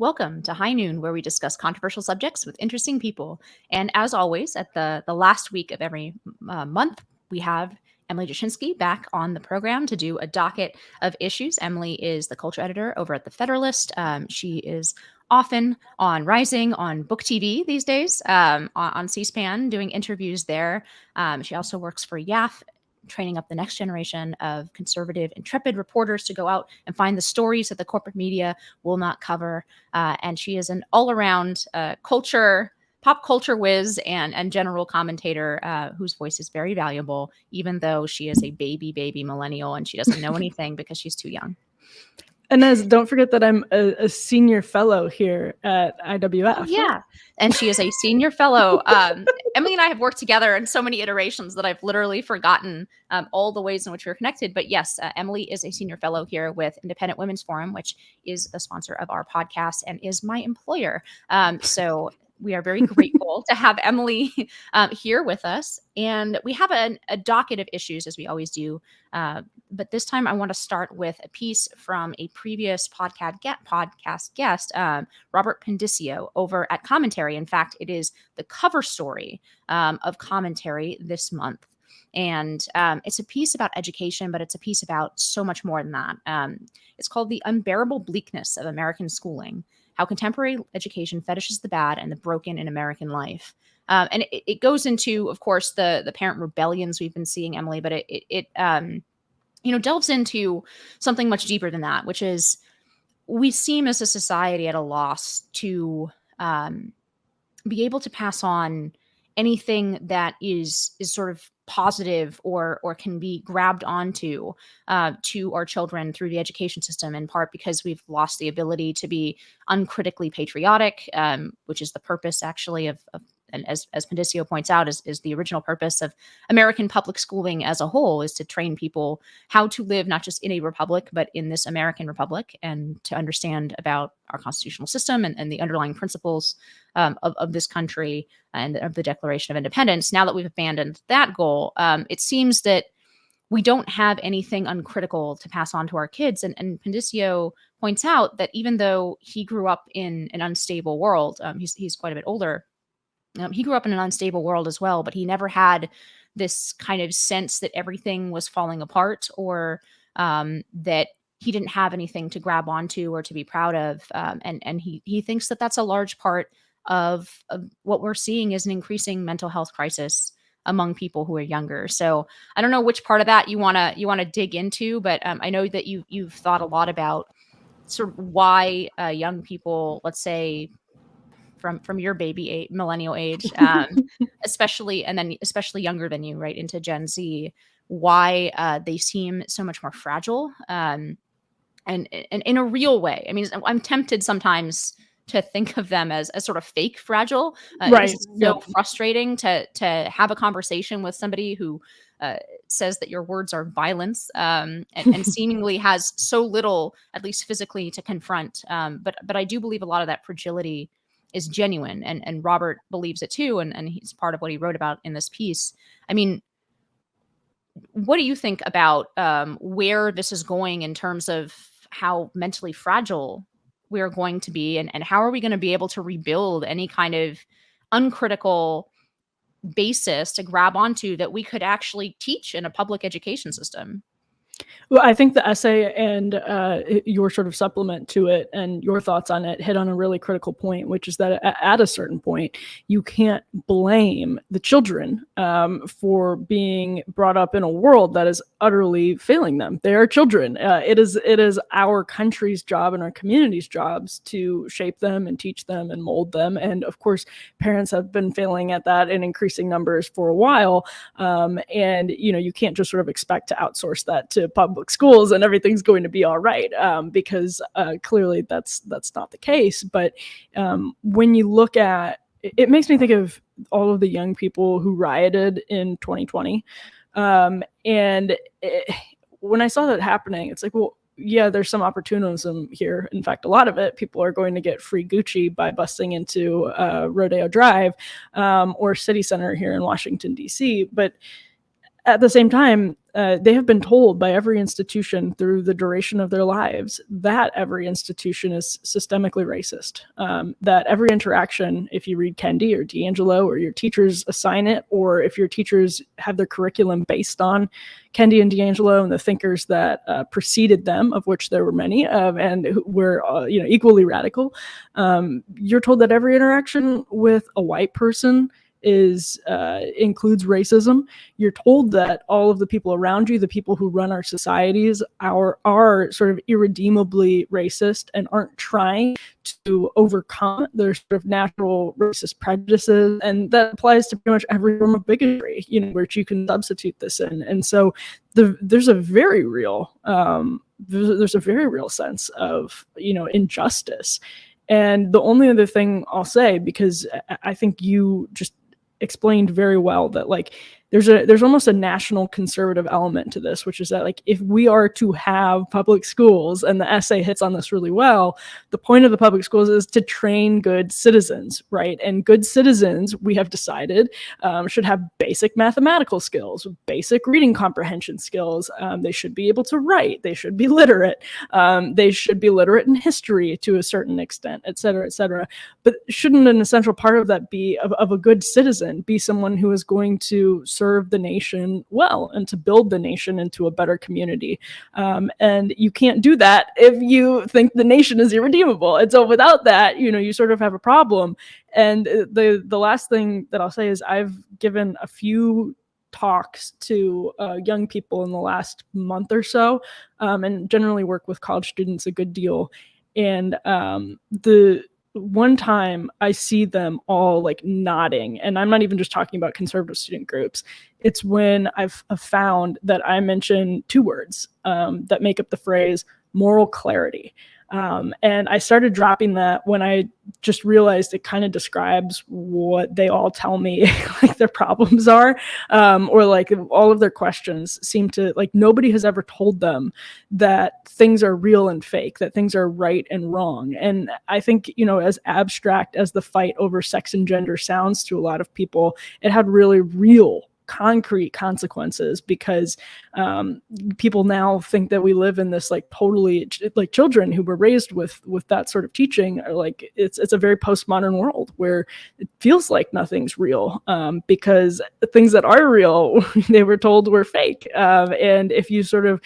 Welcome to High Noon, where we discuss controversial subjects with interesting people. And as always, at the last week of every month, we have Emily Jashinsky back on the program to do a docket of issues. Emily is the culture editor over at The Federalist. She is often on Rising, on Book TV these days, on C-SPAN, doing interviews there. She also works for YAF, training up the next generation of conservative, intrepid reporters to go out and find the stories that the corporate media will not cover. And she is an all-around pop culture whiz and general commentator whose voice is very valuable, even though she is a baby millennial and she doesn't know anything because she's too young. Inez, don't forget that I'm a senior fellow here at IWF. Oh, yeah. And she is a senior fellow. Emily and I have worked together in so many iterations that I've literally forgotten all the ways in which we're connected. But yes, Emily is a senior fellow here with Independent Women's Forum, which is the sponsor of our podcast and is my employer. So we are very grateful to have Emily here with us. And we have a docket of issues, as we always do. But this time I want to start with a piece from a previous podcast guest, Robert Pondiscio, over at Commentary. In fact, it is the cover story of Commentary this month. And it's a piece about education, but it's a piece about so much more than that. It's called The Unbearable Bleakness of American Schooling: How Contemporary Education Fetishes the Bad and the Broken in American Life. And it goes into, of course, the parent rebellions we've been seeing, Emily, but it delves into something much deeper than that, which is we seem as a society at a loss to be able to pass on anything that is sort of positive or can be grabbed onto to our children through the education system, in part because we've lost the ability to be uncritically patriotic, which is the purpose actually of and as Pondiscio points out, is the original purpose of American public schooling as a whole, is to train people how to live not just in a republic, but in this American republic, and to understand about our constitutional system and the underlying principles of this country and of the Declaration of Independence. Now that we've abandoned that goal, it seems that we don't have anything uncritical to pass on to our kids. And Pondiscio points out that even though he grew up in an unstable world, he's quite a bit older, he grew up in an unstable world as well, but he never had this kind of sense that everything was falling apart, or that he didn't have anything to grab onto or to be proud of. And he thinks that that's a large part of what we're seeing is an increasing mental health crisis among people who are younger. So I don't know which part of that you want to dig into, but I know that you've thought a lot about sort of why young people, let's say, from your baby millennial age, especially younger than you, right, into Gen Z, why they seem so much more fragile, and in a real way. I mean, I'm tempted sometimes to think of them as sort of fake fragile. Right. It's so frustrating to have a conversation with somebody who says that your words are violence, and seemingly has so little, at least physically, to confront. But I do believe a lot of that fragility is genuine, and Robert believes it too, and he's part of what he wrote about in this piece. I mean, what do you think about where this is going in terms of how mentally fragile we're going to be, and how are we going to be able to rebuild any kind of uncritical basis to grab onto that we could actually teach in a public education system? Well, I think the essay and your sort of supplement to it and your thoughts on it hit on a really critical point, which is that at a certain point, you can't blame the children for being brought up in a world that is utterly failing them. They are children. It is our country's job and our community's jobs to shape them and teach them and mold them. And of course, parents have been failing at that in increasing numbers for a while. And you can't just sort of expect to outsource that to public schools and everything's going to be all right, because clearly that's not the case. But when you look at it, makes me think of all of the young people who rioted in 2020, and when I saw that happening, it's like, well, yeah, there's some opportunism here. In fact, a lot of it, people are going to get free Gucci by busting into Rodeo Drive or City Center here in Washington, D.C. But at the same time, they have been told by every institution through the duration of their lives that every institution is systemically racist, that every interaction, if you read Kendi or D'Angelo or your teachers assign it, or if your teachers have their curriculum based on Kendi and D'Angelo and the thinkers that preceded them, of which there were many, and who were equally radical, you're told that every interaction with a white person includes racism. You're told that all of the people around you, the people who run our societies, are sort of irredeemably racist and aren't trying to overcome their sort of natural racist prejudices. And that applies to pretty much every form of bigotry, which you can substitute this in. And so there's a very real sense of injustice. And the only other thing I'll say, because I think you just explained very well that there's almost a national conservative element to this, which is that if we are to have public schools, and the essay hits on this really well, the point of the public schools is to train good citizens, right? And good citizens, we have decided, should have basic mathematical skills, basic reading comprehension skills. They should be able to write. They should be literate. They should be literate in history to a certain extent, et cetera, et cetera. But shouldn't an essential part of that be of a good citizen be someone who is going to serve the nation well and to build the nation into a better community? And you can't do that if you think the nation is irredeemable. And so without that, you sort of have a problem. And the last thing that I'll say is I've given a few talks to young people in the last month or so, and generally work with college students a good deal. And the one time I see them all nodding, and I'm not even just talking about conservative student groups. It's when I've found that I mention two words that make up the phrase moral clarity. And I started dropping that when I just realized it kind of describes what they all tell me their problems are, or all of their questions seem to nobody has ever told them that things are real and fake, that things are right and wrong. And I think, as abstract as the fight over sex and gender sounds to a lot of people, it had really real concrete consequences, because people now think that we live in this totally children who were raised with that sort of teaching are it's a very postmodern world where it feels like nothing's real, because things that are real they were told were fake, and if you sort of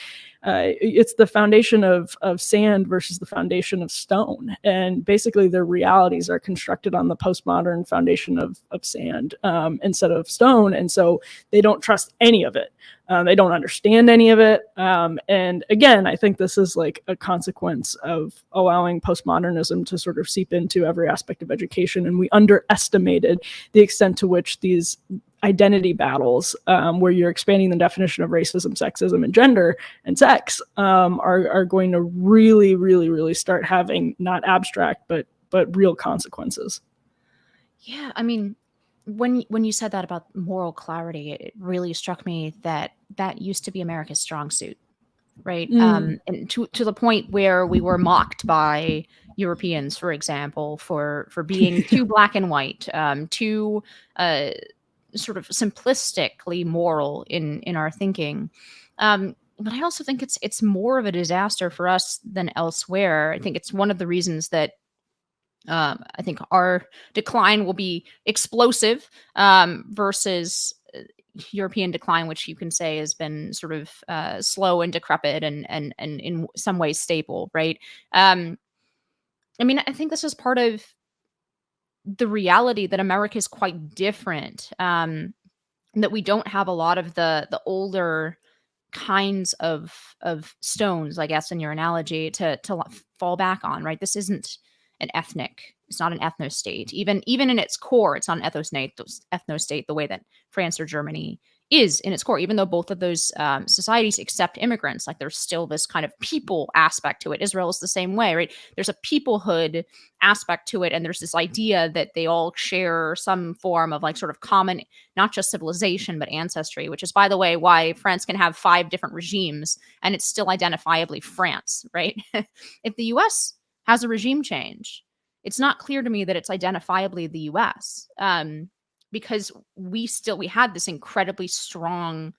it's the foundation of sand versus the foundation of stone. And basically their realities are constructed on the postmodern foundation of sand instead of stone. And so they don't trust any of it. They don't understand any of it. And again, I think this is a consequence of allowing postmodernism to sort of seep into every aspect of education. And we underestimated the extent to which these identity battles, where you're expanding the definition of racism, sexism, and gender and sex, are going to really, really, really start having not abstract but real consequences. Yeah, I mean, when you said that about moral clarity, it really struck me that used to be America's strong suit, right? And to the point where we were mocked by Europeans, for example, for being too black and white, too sort of simplistically moral in our thinking. But I also think it's more of a disaster for us than elsewhere. I think it's one of the reasons that I think our decline will be explosive versus European decline, which you can say has been sort of slow and decrepit and in some ways stable, right? I mean, I think this is part of the reality that America is quite different, that we don't have a lot of the older kinds of stones, I guess, in your analogy, to fall back on, right? This isn't it's not an ethno state. Even in its core, it's not an ethno state the way that France or Germany is in its core, even though both of those societies accept immigrants. There's still this kind of people aspect to it. Israel is the same way, right? There's a peoplehood aspect to it, and there's this idea that they all share some form of sort of common, not just civilization, but ancestry, which is, by the way, why France can have 5 different regimes and it's still identifiably France, right? If the US has a regime change, it's not clear to me that it's identifiably the US, because we had this incredibly strong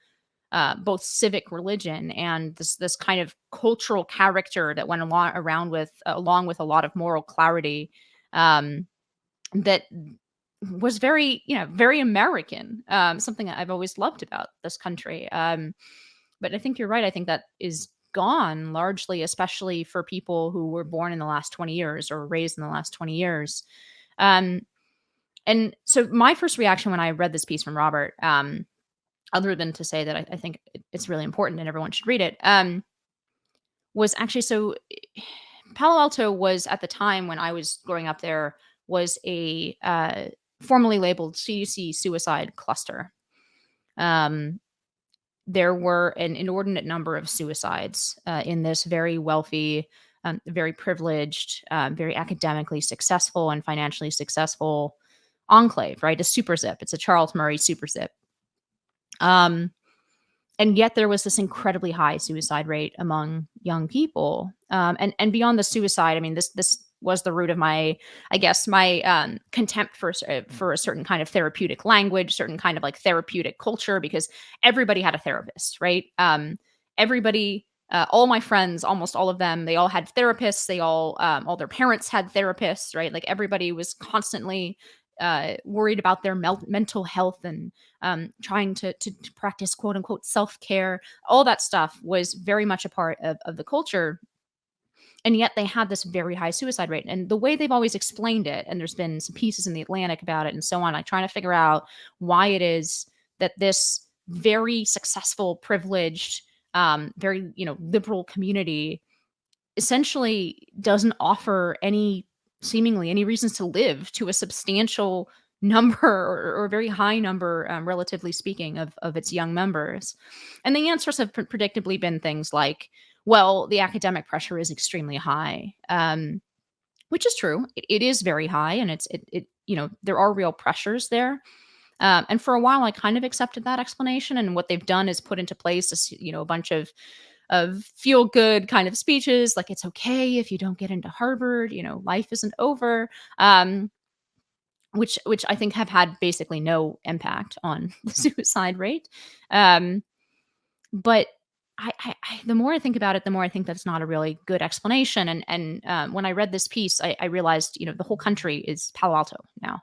both civic religion and this kind of cultural character that went along with a lot of moral clarity, that was very, very American. Something that I've always loved about this country. But I think you're right. I think that is gone largely, especially for people who were born in the last 20 years or raised in the last 20 years. Um, and so my first reaction when I read this piece from Robert, other than to say that I think it's really important and everyone should read it, was actually Palo Alto was, at the time when I was growing up there, was a formally labeled CDC suicide cluster. There were an inordinate number of suicides in this very wealthy, very privileged, very academically successful and financially successful enclave, right? A super zip. It's a Charles Murray super zip. And yet there was this incredibly high suicide rate among young people. And beyond the suicide, I mean, this was the root of my contempt for a certain kind of therapeutic language, certain kind of like therapeutic culture, because everybody had a therapist, right? Everybody, all my friends, almost all of them, they all had therapists. They all their parents had therapists, right? Like everybody was constantly worried about their mental health and trying to practice quote unquote self-care. All that stuff was very much a part of the culture. And yet they had this very high suicide rate. And the way they've always explained it, and there's been some pieces in the Atlantic about it and so on, like trying to figure out why it is that this very successful, privileged, very, liberal community essentially doesn't offer seemingly any reasons to live to a substantial number or very high number, relatively speaking, of its young members. And the answers have predictably been things like, well, the academic pressure is extremely high, which is true. It is very high, and there are real pressures there. And for a while, I kind of accepted that explanation. And what they've done is put into place, a bunch of feel good kind of speeches, like it's okay if you don't get into Harvard, life isn't over. Which I think have had basically no impact on the suicide rate. But I the more I think about it, the more I think that's not a really good explanation. And when I read this piece, I realized, the whole country is Palo Alto now,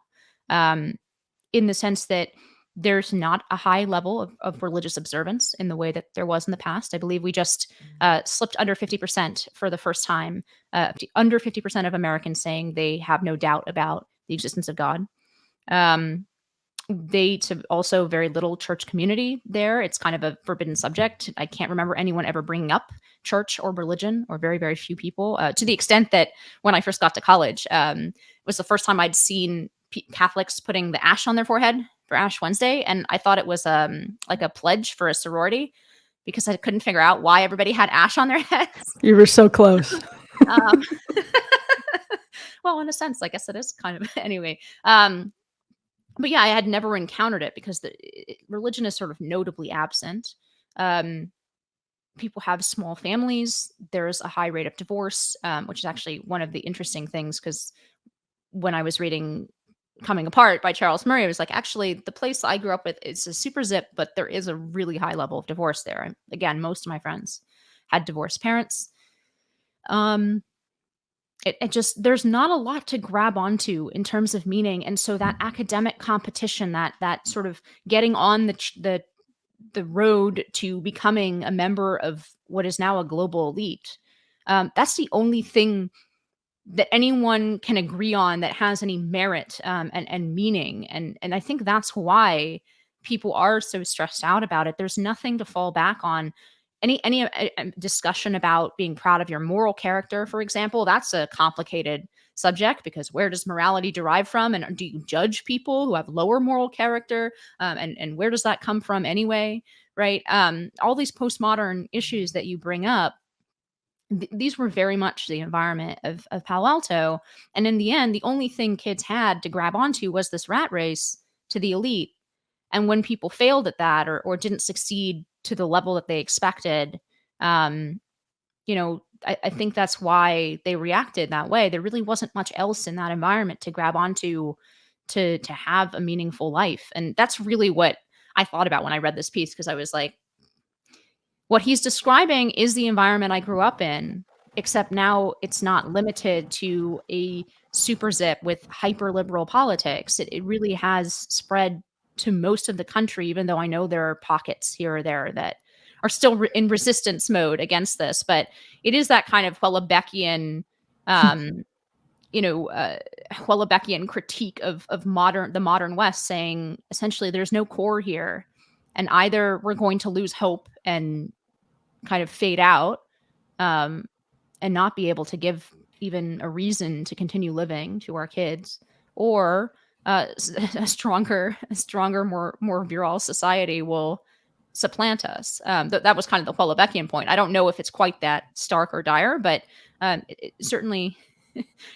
in the sense that there's not a high level of religious observance in the way that there was in the past. I believe we just slipped under 50% for the first time, under 50% of Americans saying they have no doubt about the existence of God. Also very little church community there. It's kind of a forbidden subject. I can't remember anyone ever bringing up church or religion, or very, very few people, to the extent that when I first got to college, it was the first time I'd seen Catholics putting the ash on their forehead for Ash Wednesday. And I thought it was like a pledge for a sorority, because I couldn't figure out why everybody had ash on their heads. You were so close. Well, in a sense, I guess it is kind of anyway. But yeah, I had never encountered it because religion is sort of notably absent. People have small families. There's a high rate of divorce, which is actually one of the interesting things, because when I was reading Coming Apart by Charles Murray, I was like, actually, the place I grew up with, it's a super zip, but there is a really high level of divorce there. And again, most of my friends had divorced parents. There's not a lot to grab onto in terms of meaning. And so that academic competition, that sort of getting on the road to becoming a member of what is now a global elite, that's the only thing that anyone can agree on that has any merit, and meaning. And I think that's why people are so stressed out about it. There's nothing to fall back on. Any discussion about being proud of your moral character, for example, that's a complicated subject, because where does morality derive from? And do you judge people who have lower moral character? And where does that come from anyway? Right? All these postmodern issues that you bring up, these were very much the environment of Palo Alto. And in the end, the only thing kids had to grab onto was this rat race to the elite. And when people failed at that, or didn't succeed to the level that they expected, I think that's why they reacted that way. There really wasn't much else in that environment to grab onto to have a meaningful life. And that's really what I thought about when I read this piece, because I was like, What he's describing is the environment I grew up in, except now it's not limited to a super zip with hyper liberal politics. It really has spread to most of the country, even though I know there are pockets here or there that are still in resistance mode against this. But it is that kind of Houellebecqian, Houellebecqian critique of the modern West, saying essentially there's no core here, and either we're going to lose hope and kind of fade out, and not be able to give even a reason to continue living to our kids, or a stronger, more virile society will supplant us. That was kind of the Houellebecqian point. I don't know if it's quite that stark or dire, but it certainly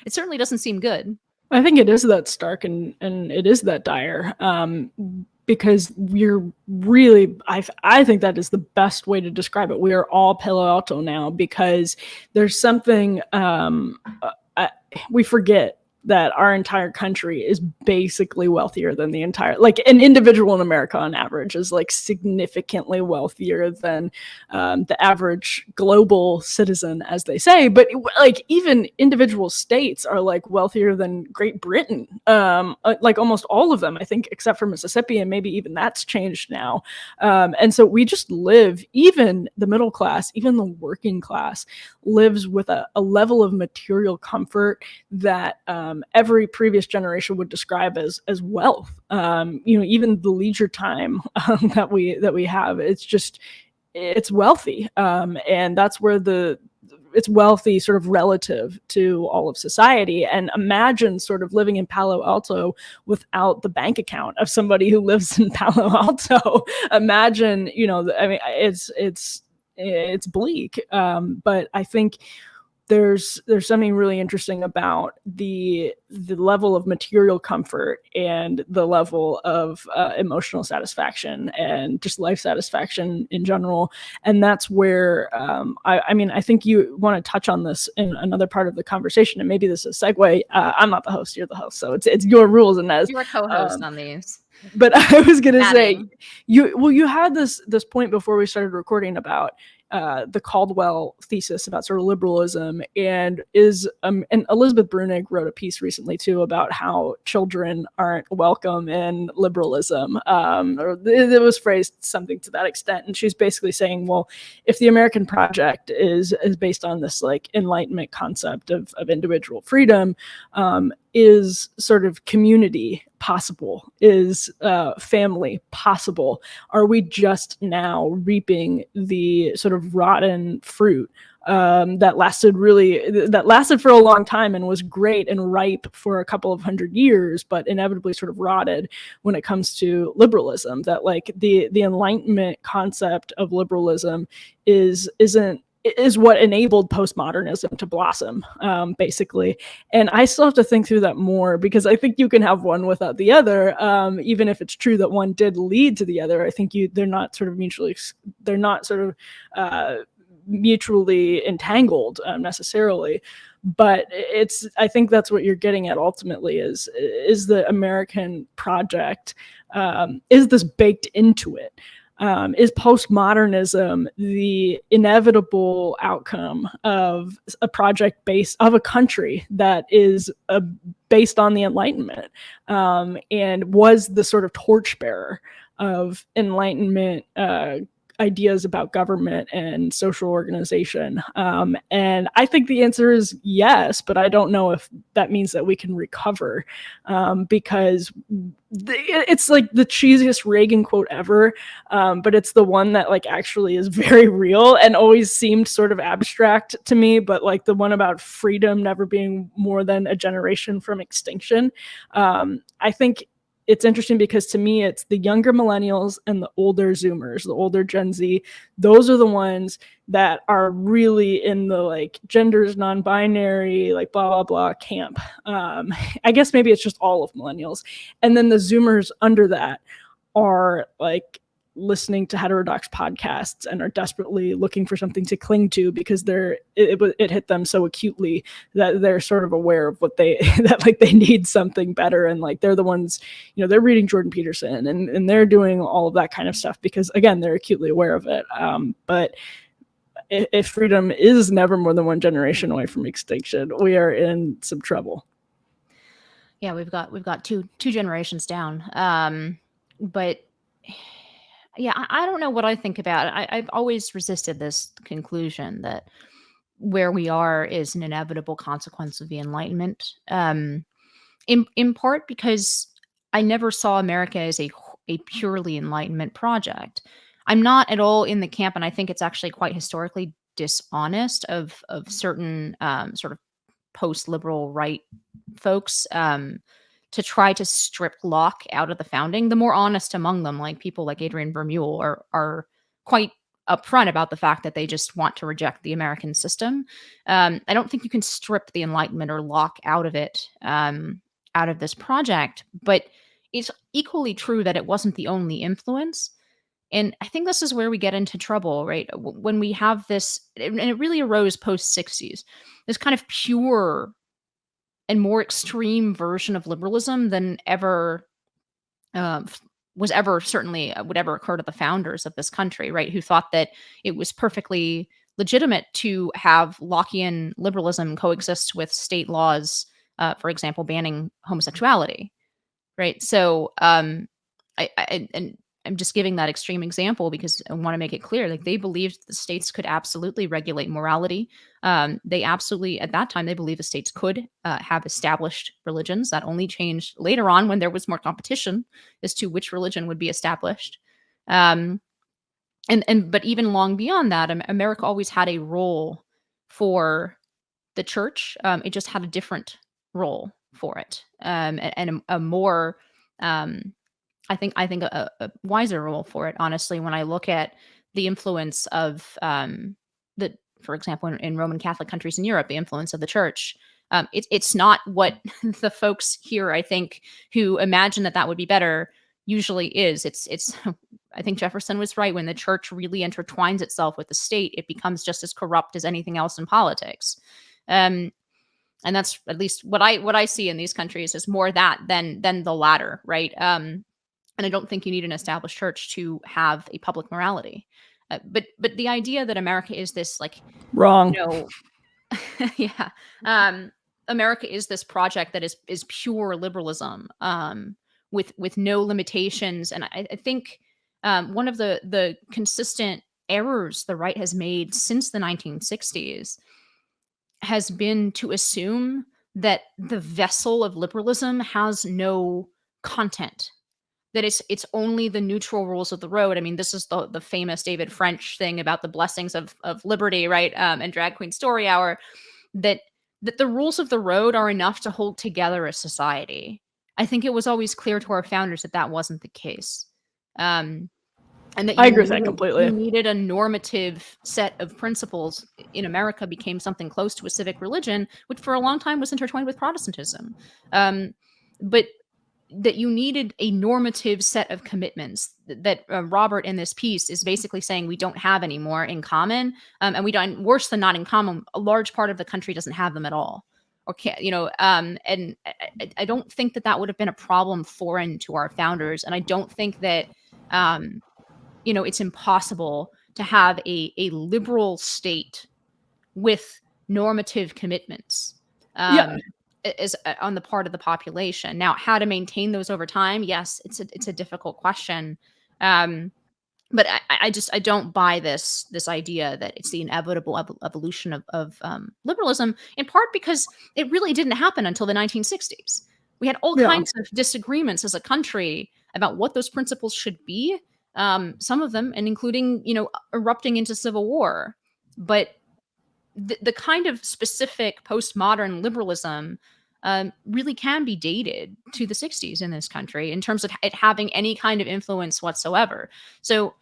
doesn't seem good. I think it is that stark and it is that dire, because we're really, I think that is the best way to describe it. We are all Palo Alto now, because there's something, we forget that our entire country is basically wealthier than the entire, like an individual in America on average is like significantly wealthier than the average global citizen, as they say. But like even individual states are like wealthier than Great Britain, like almost all of them, I think, except for Mississippi, and maybe even that's changed now. And so we just live, even the middle class, even the working class lives with a level of material comfort that every previous generation would describe as wealth. Even the leisure time that we have, it's wealthy, and that's where it's wealthy sort of relative to all of society. And imagine sort of living in Palo Alto without the bank account of somebody who lives in Palo Alto. Imagine, it's bleak, but I think there's something really interesting about the level of material comfort and the level of emotional satisfaction and just life satisfaction in general. And that's where I think you want to touch on this in another part of the conversation, and maybe this is a segue. I'm not the host, you're the host, so it's your rules, Inez. You're a co-host on these. But I was gonna say, you had this point before we started recording about the Caldwell thesis about sort of liberalism, and Elizabeth Brunig wrote a piece recently too about how children aren't welcome in liberalism, or it was phrased something to that extent. And she's basically saying, well, if the American project is based on this like Enlightenment concept of individual freedom, is sort of community possible? Is family possible? Are we just now reaping the sort of rotten fruit that lasted for a long time and was great and ripe for a couple of 100 years, but inevitably sort of rotted when it comes to liberalism? That like the Enlightenment concept of liberalism is what enabled postmodernism to blossom, basically. And I still have to think through that more, because I think you can have one without the other, even if it's true that one did lead to the other. I think they're not mutually entangled necessarily. But I think that's what you're getting at ultimately, is the American project, is this baked into it? Is postmodernism the inevitable outcome of a project of a country that is based on the Enlightenment, and was the sort of torchbearer of Enlightenment ideas about government and social organization? And I think the answer is yes, but I don't know if that means that we can recover, because it's like the cheesiest Reagan quote ever, but it's the one that like actually is very real and always seemed sort of abstract to me. But like the one about freedom never being more than a generation from extinction, I think it's interesting, because to me, it's the younger millennials and the older Zoomers, the older Gen Z. Those are the ones that are really in the like genders non-binary, like blah, blah, blah camp. I guess maybe it's just all of millennials. And then the Zoomers under that are like listening to heterodox podcasts and are desperately looking for something to cling to because it hit them so acutely that they're sort of aware of what they that like they need something better, and like they're the ones, they're reading Jordan Peterson and they're doing all of that kind of stuff because again they're acutely aware of it. But if freedom is never more than one generation away from extinction, we are in some trouble. Yeah, we've got two generations down. But yeah, I don't know what I think about it. I've always resisted this conclusion that where we are is an inevitable consequence of the Enlightenment. In part because I never saw America as a purely Enlightenment project. I'm not at all in the camp, and I think it's actually quite historically dishonest of certain sort of post-liberal right folks to try to strip Locke out of the founding. The more honest among them, like people like Adrian Vermeule, are quite upfront about the fact that they just want to reject the American system. I don't think you can strip the Enlightenment or Locke out of it, out of this project, but it's equally true that it wasn't the only influence. And I think this is where we get into trouble, right? When we have this, and it really arose post-60s, this kind of pure and more extreme version of liberalism than ever was ever certainly would ever occur to the founders of this country, right? Who thought that it was perfectly legitimate to have Lockean liberalism coexist with state laws, for example, banning homosexuality, right? So I'm just giving that extreme example because I want to make it clear, like they believed the states could absolutely regulate morality. They absolutely, at that time, they believed the states could have established religions. That only changed later on when there was more competition as to which religion would be established. But even long beyond that, America always had a role for the church. It just had a different role for it, and a more I think a wiser role for it, honestly, when I look at the influence of for example, in Roman Catholic countries in Europe, the influence of the church. It's not what the folks here, I think, who imagine that would be better usually is. It's I think Jefferson was right. When the church really intertwines itself with the state, it becomes just as corrupt as anything else in politics. And that's at least what I see in these countries is more that than the latter, right? And I don't think you need an established church to have a public morality. But the idea that America is this like wrong, yeah, America is this project that is pure liberalism, with no limitations, and I think one of the consistent errors the right has made since the 1960s has been to assume that the vessel of liberalism has no content, that it's only the neutral rules of the road. I mean, this is the famous David French thing about the blessings of liberty, right? And Drag Queen Story Hour, that the rules of the road are enough to hold together a society. I think it was always clear to our founders that wasn't the case. And that I agree with that completely. You needed a normative set of principles. In America became something close to a civic religion, which for a long time was intertwined with Protestantism. But that you needed a normative set of commitments that Robert in this piece is basically saying we don't have anymore in common. And we don't, worse than not in common, a large part of the country doesn't have them at all. Or can't, and I don't think that would have been a problem foreign to our founders. And I don't think that, it's impossible to have a liberal state with normative commitments. Is on the part of the population. Now, how to maintain those over time? Yes, it's a difficult question. But I don't buy this idea that it's the inevitable evolution of liberalism, in part because it really didn't happen until the 1960s. We had all kinds of disagreements as a country about what those principles should be. Some of them, and including, erupting into civil war. But the kind of specific postmodern liberalism really can be dated to the 60s in this country in terms of it having any kind of influence whatsoever. So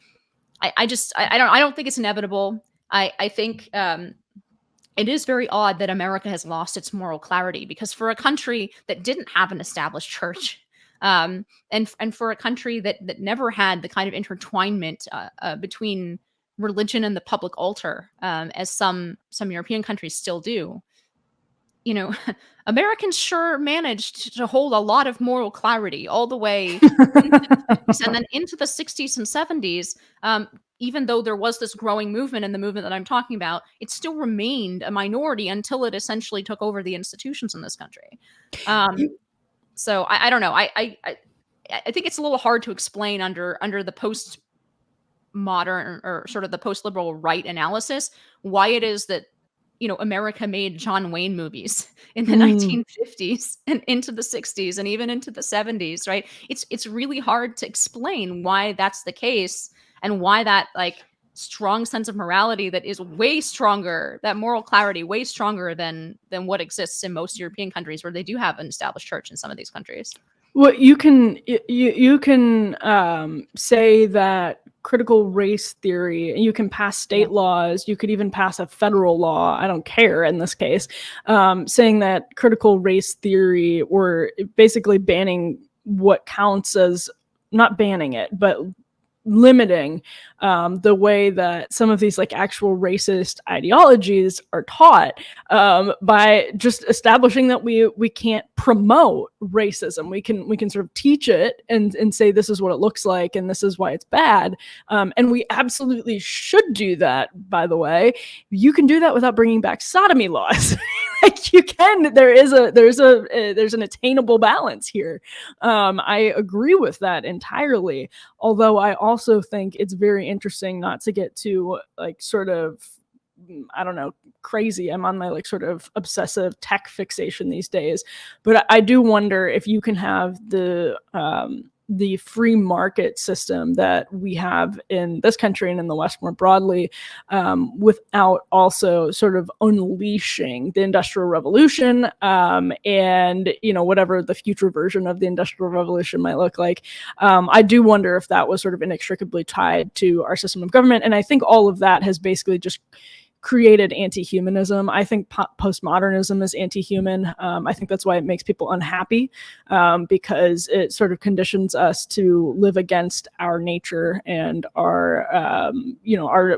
I don't think it's inevitable. I think it is very odd that America has lost its moral clarity, because for a country that didn't have an established church And for a country that never had the kind of intertwinement between religion and the public altar, as some European countries still do, Americans sure managed to hold a lot of moral clarity all the way into the 50s and then into the 60s and 70s. Even though there was this growing movement, and the movement that I'm talking about, it still remained a minority until it essentially took over the institutions in this country. So I don't know. I think it's a little hard to explain under the post-modern or sort of the post-liberal right analysis why it is that America made John Wayne movies in the 1950s and into the 60s and even into the 70s, right? It's really hard to explain why that's the case and why that strong sense of morality that is way stronger, that moral clarity way stronger than what exists in most European countries where they do have an established church in some of these countries. Well, you can say that critical race theory, and you can pass state laws, you could even pass a federal law, I don't care in this case, saying that critical race theory, or basically banning what counts as, not banning it, but limiting the way that some of these actual racist ideologies are taught, by just establishing that we can't promote racism. We can sort of teach it and say this is what it looks like and this is why it's bad. And we absolutely should do that, by the way. You can do that without bringing back sodomy laws. You can. There's an attainable balance here. I agree with that entirely. Although I also think it's very interesting, not to get too sort of, I don't know, crazy. I'm on my sort of obsessive tech fixation these days, but I do wonder if you can have the free market system that we have in this country and in the West more broadly, without also sort of unleashing the Industrial Revolution, and whatever the future version of the Industrial Revolution might look like. I do wonder if that was sort of inextricably tied to our system of government, and I think all of that has basically just created anti-humanism. I think postmodernism is anti-human. I think that's why it makes people unhappy, because it sort of conditions us to live against our nature and our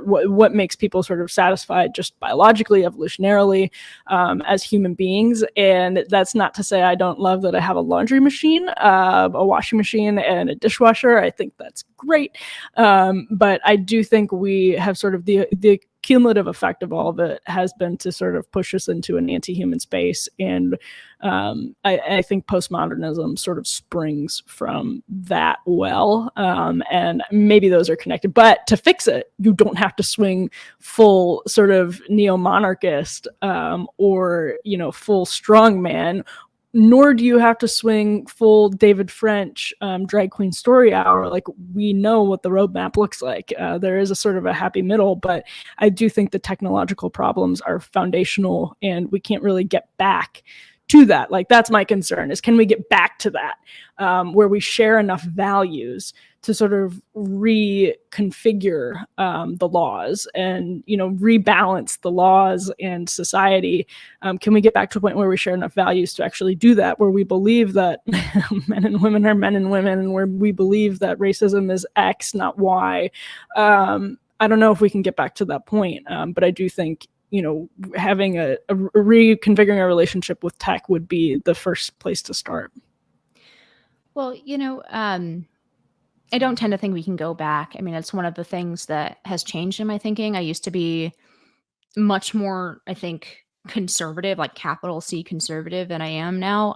what makes people sort of satisfied just biologically, evolutionarily, as human beings. And that's not to say I don't love that I have a laundry machine, a washing machine, and a dishwasher. I think that's great. But I do think we have sort of the cumulative effect of all of it has been to sort of push us into an anti-human space. And I think postmodernism sort of springs from that well. And maybe those are connected. But to fix it, you don't have to swing full sort of neo-monarchist, or, full strongman, nor do you have to swing full David French, drag queen story hour. We know what the roadmap looks like. There is a sort of a happy middle, but I do think the technological problems are foundational and we can't really get back to that. That's my concern, is can we get back to that, where we share enough values to sort of reconfigure the laws and, rebalance the laws and society. Can we get back to a point where we share enough values to actually do that, where we believe that men and women are men and women, and where we believe that racism is X, not Y? I don't know if we can get back to that point, but I do think having a reconfiguring our relationship with tech would be the first place to start. Well, I don't tend to think we can go back. I mean, it's one of the things that has changed in my thinking. I used to be much more, I think, conservative, capital C conservative, than I am now.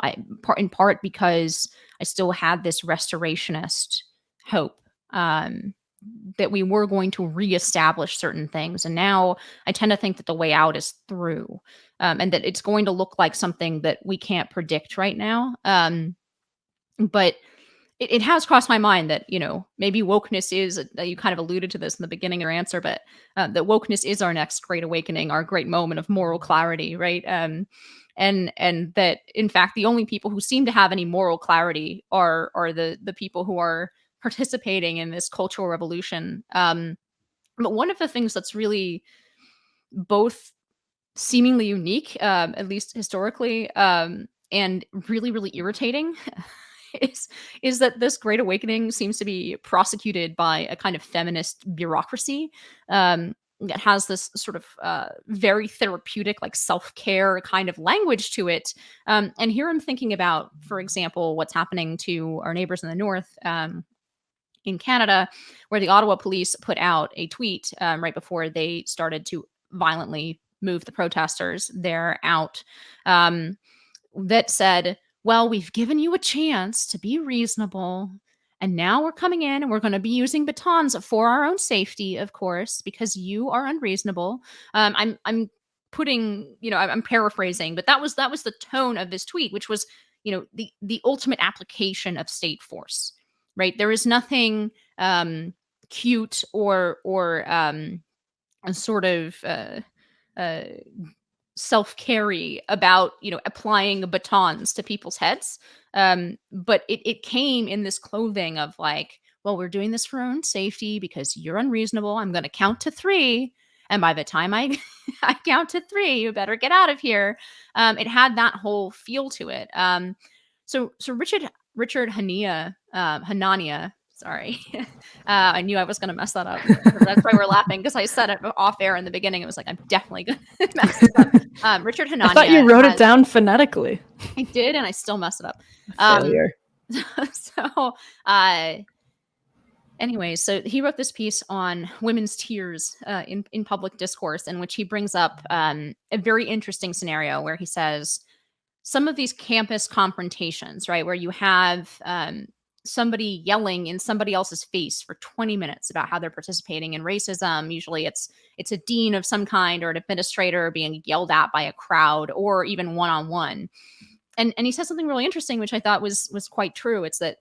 In part because I still had this restorationist hope, that we were going to reestablish certain things. And now I tend to think that the way out is through, and that it's going to look like something that we can't predict right now. But it has crossed my mind that, maybe wokeness is, you kind of alluded to this in the beginning of your answer, but that wokeness is our next great awakening, our great moment of moral clarity, right? And that, in fact, the only people who seem to have any moral clarity are the people who are participating in this cultural revolution. But one of the things that's really both seemingly unique, at least historically, and really, really irritating is that this Great Awakening seems to be prosecuted by a kind of feminist bureaucracy. That has this sort of very therapeutic, like self-care kind of language to it. And here I'm thinking about, for example, what's happening to our neighbors in the north, in Canada, where the Ottawa Police put out a tweet right before they started to violently move the protesters there out, that said, well, we've given you a chance to be reasonable. And now we're coming in and we're going to be using batons for our own safety, of course, because you are unreasonable. I'm putting, I'm paraphrasing, but that was the tone of this tweet, which was, the ultimate application of state force, right? There is nothing cute or a sort of self-carry about applying batons to people's heads, but it came in this clothing of like, well, we're doing this for our own safety because you're unreasonable. I'm going to count to 3, and by the time I I count to 3, you better get out of here. It had that whole feel to it. So Richard Hanania, sorry. I knew I was going to mess that up. That's why we're laughing, because I said it off air in the beginning. It was like, I'm definitely going to mess this up. Richard Hanania. I thought you wrote it down phonetically. I did, and I still mess it up. Failure. So, anyway, so he wrote this piece on women's tears in public discourse, in which he brings up a very interesting scenario where he says some of these campus confrontations, right, where you have somebody yelling in somebody else's face for 20 minutes about how they're participating in racism. Usually it's a dean of some kind or an administrator being yelled at by a crowd, or even one-on-one. And he says something really interesting, which I thought was quite true. It's that,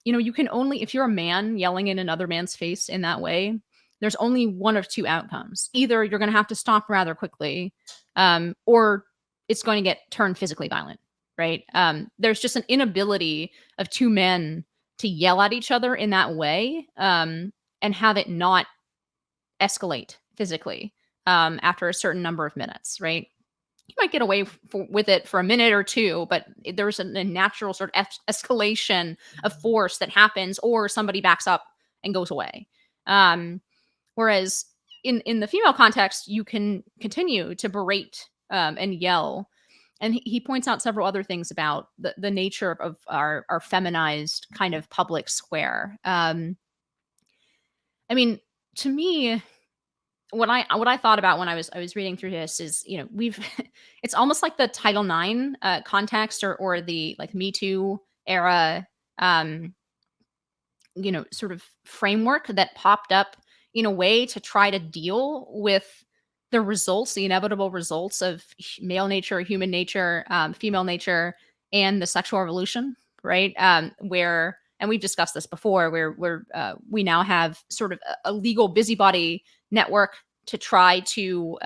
you can only, if you're a man yelling in another man's face in that way, there's only one of 2 outcomes. Either you're going to have to stop rather quickly, or it's going to get turned physically violent. Right. There's just an inability of 2 men to yell at each other in that way, and have it not escalate physically after a certain number of minutes. Right. You might get away with it for a minute or 2, but there's a natural sort of escalation of force that happens, or somebody backs up and goes away. Whereas in the female context, you can continue to berate and yell. And he points out several other things about the nature of our feminized kind of public square. I mean, to me, what I thought about when I was reading through this is, it's almost like the Title IX context, or the like Me Too era, sort of framework that popped up in a way to try to deal with the inevitable results of male nature, human nature, female nature, and the sexual revolution, right? Where, and we've discussed this before, where we now have sort of a legal busybody network to try to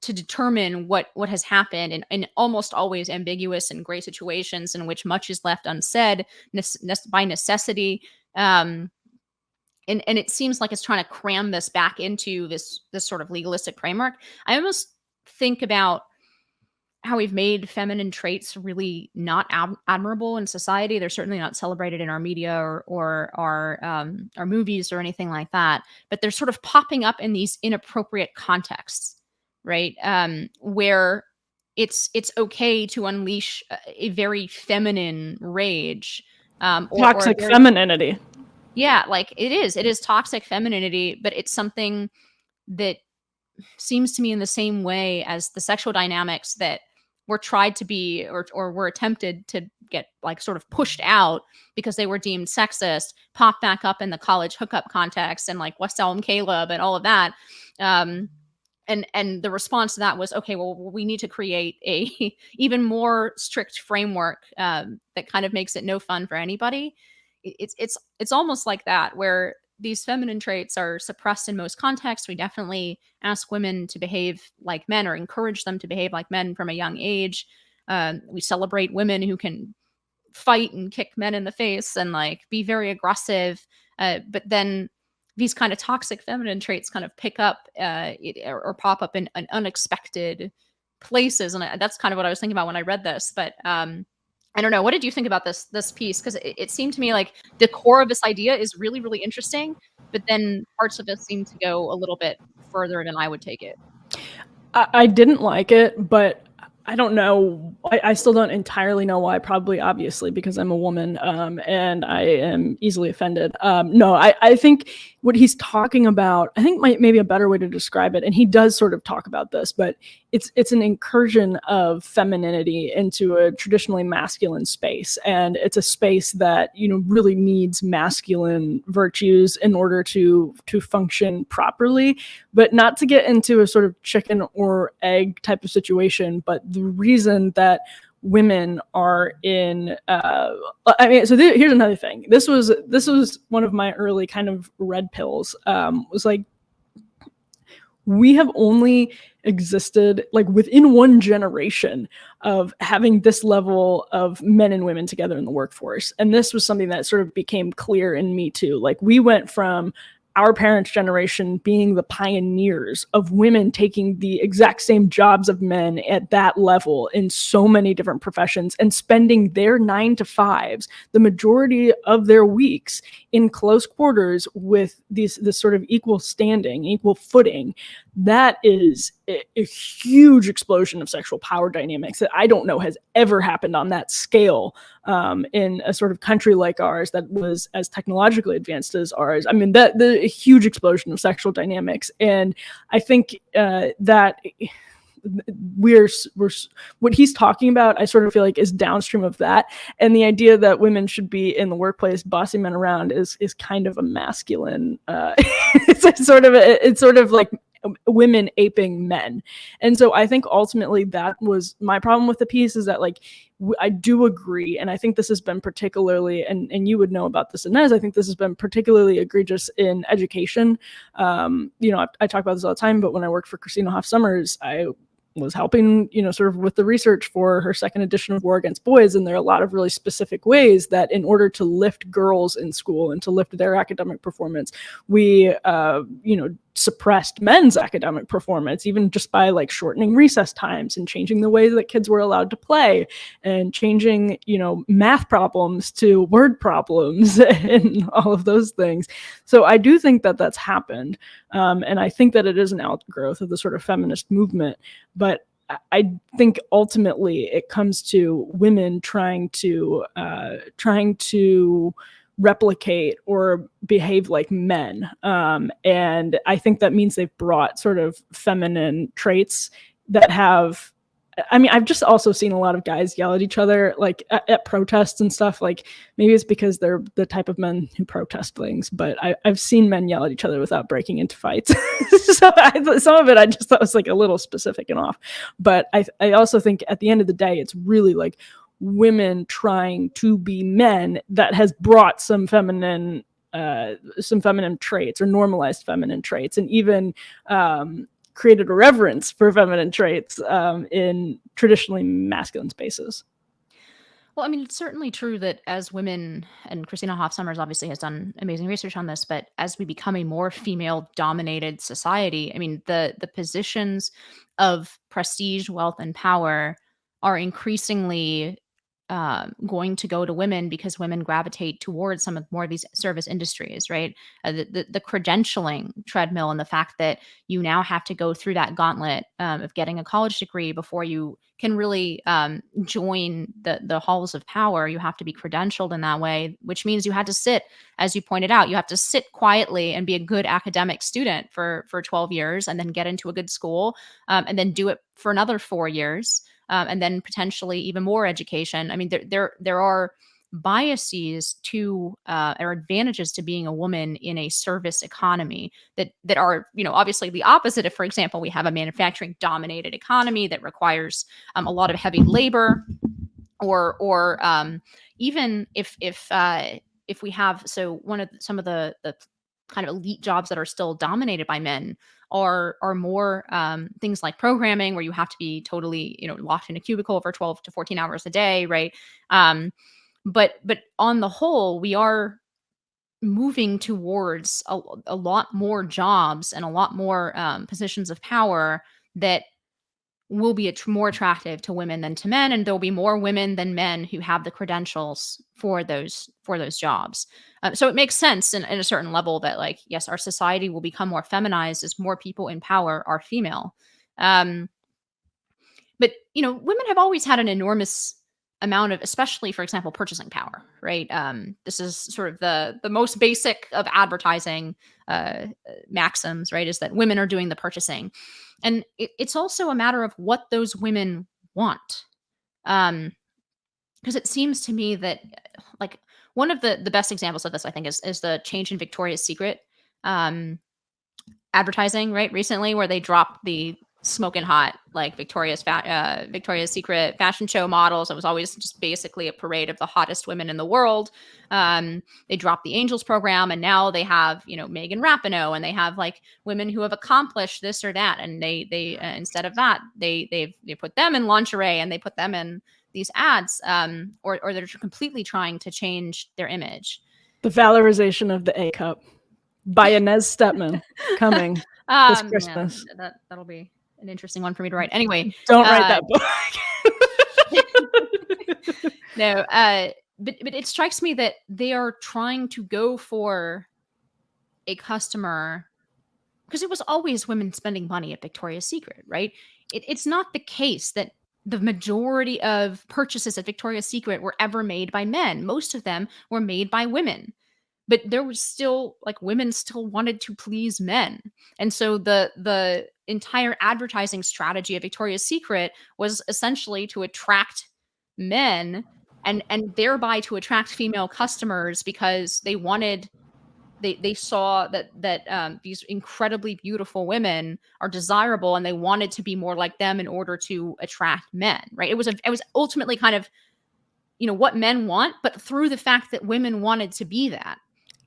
determine what has happened in almost always ambiguous and gray situations in which much is left unsaid by necessity. And it seems like it's trying to cram this back into this sort of legalistic framework. I almost think about how we've made feminine traits really not admirable in society. They're certainly not celebrated in our media or our movies or anything like that. But they're sort of popping up in these inappropriate contexts, right? Where it's okay to unleash a very feminine rage, toxic femininity. Yeah, like it is toxic femininity, but it's something that seems to me in the same way as the sexual dynamics that were tried to be, or were attempted to get like sort of pushed out because they were deemed sexist, pop back up in the college hookup context and like West Elm Caleb and all of that. And the response to that was, okay, well, we need to create a even more strict framework that kind of makes it no fun for anybody. It's almost like that, where these feminine traits are suppressed in most contexts. We definitely ask women to behave like men, or encourage them to behave like men from a young age. We celebrate women who can fight and kick men in the face and like be very aggressive. But then these kind of toxic feminine traits kind of pick up or pop up in unexpected places. And that's kind of what I was thinking about when I read this. But I don't know. What did you think about this piece? Because it seemed to me like the core of this idea is really, really interesting, but then parts of it seem to go a little bit further than I would take it. I didn't like it, but I don't know. I still don't entirely know why. Probably, obviously, because I'm a woman, and I am easily offended. No, I think what he's talking about, I think maybe a better way to describe it, and he does sort of talk about this, but it's an incursion of femininity into a traditionally masculine space, and it's a space that really needs masculine virtues in order to function properly, but not to get into a sort of chicken or egg type of situation. But the reason that women are in here's another thing. This was one of my early kind of red pills. Was like, we have only existed like within one generation of having this level of men and women together in the workforce. And this was something that sort of became clear in me too. Like, we went from our parents' generation being the pioneers of women taking the exact same jobs of men at that level in so many different professions and spending their 9 to 5s, the majority of their weeks, in close quarters with this sort of equal standing, equal footing. That is a huge explosion of sexual power dynamics that I don't know has ever happened on that scale in a sort of country like ours that was as technologically advanced as ours. I mean, a huge explosion of sexual dynamics. And I think that we're what he's talking about, I sort of feel like, is downstream of that. And the idea that women should be in the workplace bossing men around is kind of a masculine it's sort of like women aping men. And so I think ultimately that was my problem with the piece, is that like I do agree, and I think this has been particularly, and you would know about this, Inez, I think this has been particularly egregious in education. I talk about this all the time, but when I worked for Christina Hoff Sommers, I was helping, sort of with the research for her second edition of War Against Boys. And there are a lot of really specific ways that in order to lift girls in school and to lift their academic performance, we, suppressed men's academic performance, even just by like shortening recess times and changing the way that kids were allowed to play, and changing, math problems to word problems and all of those things. So I do think that that's happened. And I think that it is an outgrowth of the sort of feminist movement. But I think ultimately it comes to women trying to replicate or behave like men. And I think that means they've brought sort of feminine traits that have, I've just also seen a lot of guys yell at each other, like at protests and stuff. Like, maybe it's because they're the type of men who protest things, but I've seen men yell at each other without breaking into fights. So some of it I just thought was like a little specific and off. But I also think at the end of the day, it's really like women trying to be men that has brought some feminine traits, or normalized feminine traits, and even created a reverence for feminine traits in traditionally masculine spaces. Well, it's certainly true that as women, and Christina Hoff Sommers obviously has done amazing research on this, but as we become a more female-dominated society, the positions of prestige, wealth, and power are increasingly going to go to women, because women gravitate towards some of more of these service industries, right? The credentialing treadmill, and the fact that you now have to go through that gauntlet of getting a college degree before you can really join the halls of power. You have to be credentialed in that way, which means you had to sit, as you pointed out, you have to sit quietly and be a good academic student for 12 years, and then get into a good school, and then do it for another 4 years. And then potentially even more education. There are biases to or advantages to being a woman in a service economy that are, obviously the opposite. If, for example, we have a manufacturing dominated economy that requires a lot of heavy labor, or even if we have, so some of the kind of elite jobs that are still dominated by men are more things like programming, where you have to be totally, locked in a cubicle for 12 to 14 hours a day, right? But on the whole, we are moving towards a lot more jobs and a lot more positions of power that will be more attractive to women than to men, and there'll be more women than men who have the credentials for those jobs. So it makes sense in a certain level that, like, yes, our society will become more feminized as more people in power are female. But women have always had an enormous amount of, especially for example, purchasing power, right? This is sort of the most basic of advertising maxims, right? Is that women are doing the purchasing, and it's also a matter of what those women want. Because it seems to me that, like, one of the best examples of this, I think, is the change in Victoria's Secret advertising, right? Recently, where they dropped the smoking hot, like, Victoria's Secret fashion show models. It was always just basically a parade of the hottest women in the world. They dropped the Angels program, and now they have Megan Rapinoe, and they have, like, women who have accomplished this or that, and they instead of that, they put them in lingerie, and they put them in these ads, or they're completely trying to change their image. The valorization of the A cup by Inez Stepman coming this Christmas. That'll be an interesting one for me to write. Anyway, don't write that book. No, but it strikes me that they are trying to go for a customer, because it was always women spending money at Victoria's Secret, right? It's not the case that the majority of purchases at Victoria's Secret were ever made by men. Most of them were made by women. But there was still, like, women still wanted to please men. And so the entire advertising strategy of Victoria's Secret was essentially to attract men and thereby to attract female customers, because they saw that these incredibly beautiful women are desirable, and they wanted to be more like them in order to attract men, right? It was ultimately kind of, what men want, but through the fact that women wanted to be that.